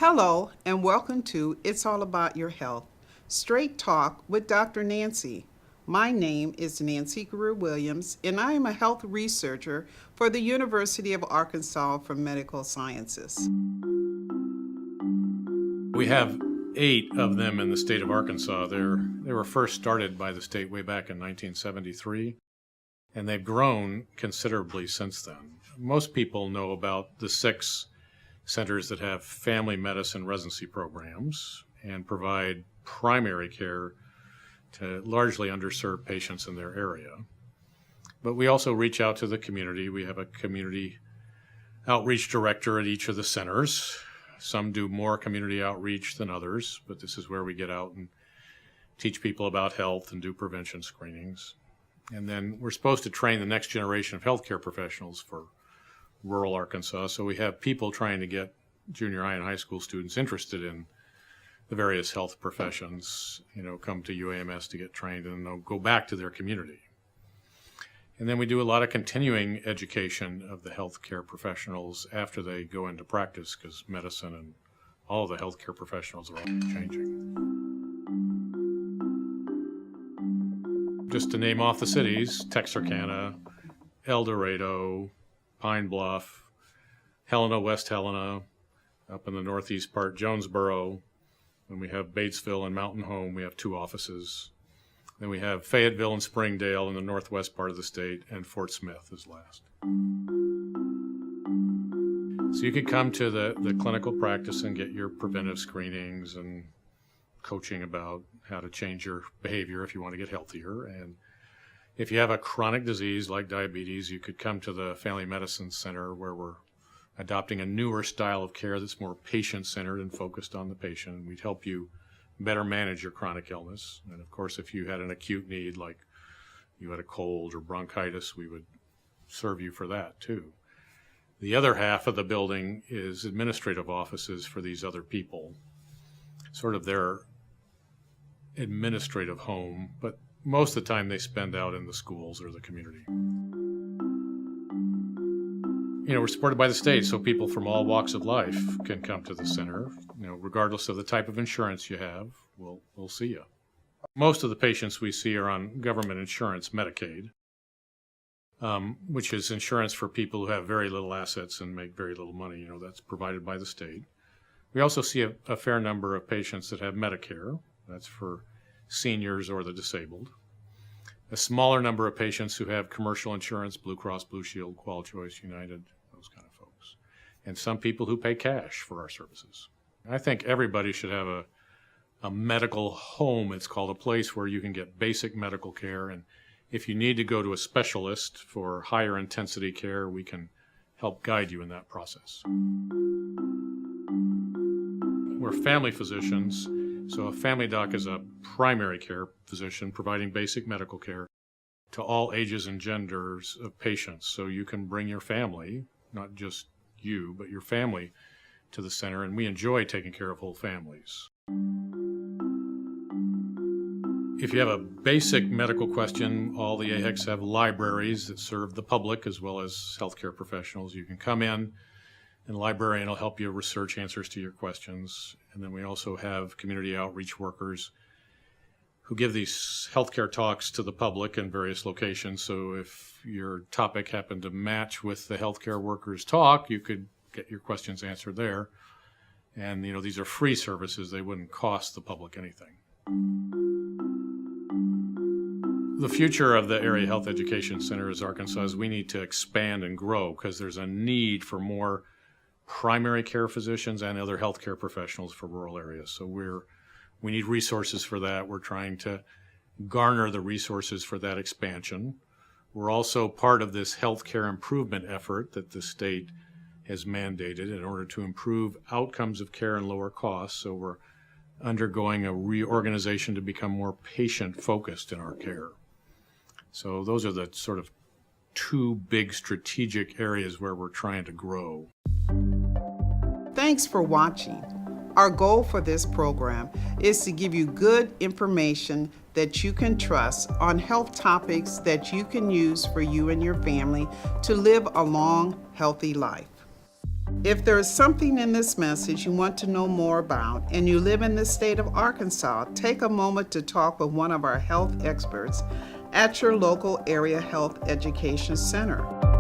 Hello, and welcome to It's All About Your Health, Straight Talk with Dr. Nancy. My name is Nancy Greer-Williams, and I am a health researcher for the University of Arkansas for Medical Sciences. We have 8 of them in the state of Arkansas. They were first started by the state way back in 1973, and they've grown considerably since then. Most people know about the 6 centers that have family medicine residency programs and provide primary care to largely underserved patients in their area. But we also reach out to the community. We have a community outreach director at each of the centers. Some do more community outreach than others, but this is where we get out and teach people about health and do prevention screenings. And then we're supposed to train the next generation of healthcare professionals for rural Arkansas. So we have people trying to get junior high and high school students interested in the various health professions, come to UAMS to get trained and they'll go back to their community. And then we do a lot of continuing education of the healthcare professionals after they go into practice, because medicine and all of the healthcare professionals are always changing. Just to name off the cities: Texarkana, El Dorado, Pine Bluff, Helena, West Helena, up in the northeast part, Jonesboro. Then we have Batesville and Mountain Home. We have 2 offices. Then we have Fayetteville and Springdale in the northwest part of the state, and Fort Smith is last. So you could come to the clinical practice and get your preventive screenings and coaching about how to change your behavior if you want to get healthier. And if you have a chronic disease like diabetes, you could come to the Family Medicine Center, where we're adopting a newer style of care that's more patient-centered and focused on the patient. We'd help you better manage your chronic illness. And of course, if you had an acute need, like you had a cold or bronchitis, we would serve you for that too. The other half of the building is administrative offices for these other people, sort of their administrative home, but most of the time they spend out in the schools or the community. We're supported by the state, so people from all walks of life can come to the center. Regardless of the type of insurance you have, we'll see you. Most of the patients we see are on government insurance, Medicaid, which is insurance for people who have very little assets and make very little money. That's provided by the state. We also see a fair number of patients that have Medicare. That's for seniors or the disabled. A smaller number of patients who have commercial insurance, Blue Cross Blue Shield, QualChoice, United, those kind of folks. And some people who pay cash for our services. I think everybody should have a medical home. It's called a place where you can get basic medical care. And if you need to go to a specialist for higher intensity care, we can help guide you in that process. We're family physicians. So a family doc is a primary care physician providing basic medical care to all ages and genders of patients. So you can bring your family, not just you, but your family to the center, and we enjoy taking care of whole families. If you have a basic medical question, all the AHECs have libraries that serve the public as well as healthcare professionals. You can come in, and the librarian will help you research answers to your questions. And then we also have community outreach workers who give these healthcare talks to the public in various locations. So if your topic happened to match with the healthcare workers' talk, you could get your questions answered there. And these are free services. They wouldn't cost the public anything. The future of the Area Health Education Center is Arkansas is we need to expand and grow, because there's a need for more primary care physicians and other healthcare professionals for rural areas. So we need resources for that. We're trying to garner the resources for that expansion. We're also part of this healthcare improvement effort that the state has mandated in order to improve outcomes of care and lower costs. So we're undergoing a reorganization to become more patient-focused in our care. So those are the sort of 2 big strategic areas where we're trying to grow. Thanks for watching. Our goal for this program is to give you good information that you can trust on health topics that you can use for you and your family to live a long, healthy life. If there is something in this message you want to know more about and you live in the state of Arkansas, take a moment to talk with one of our health experts at your local area health education center.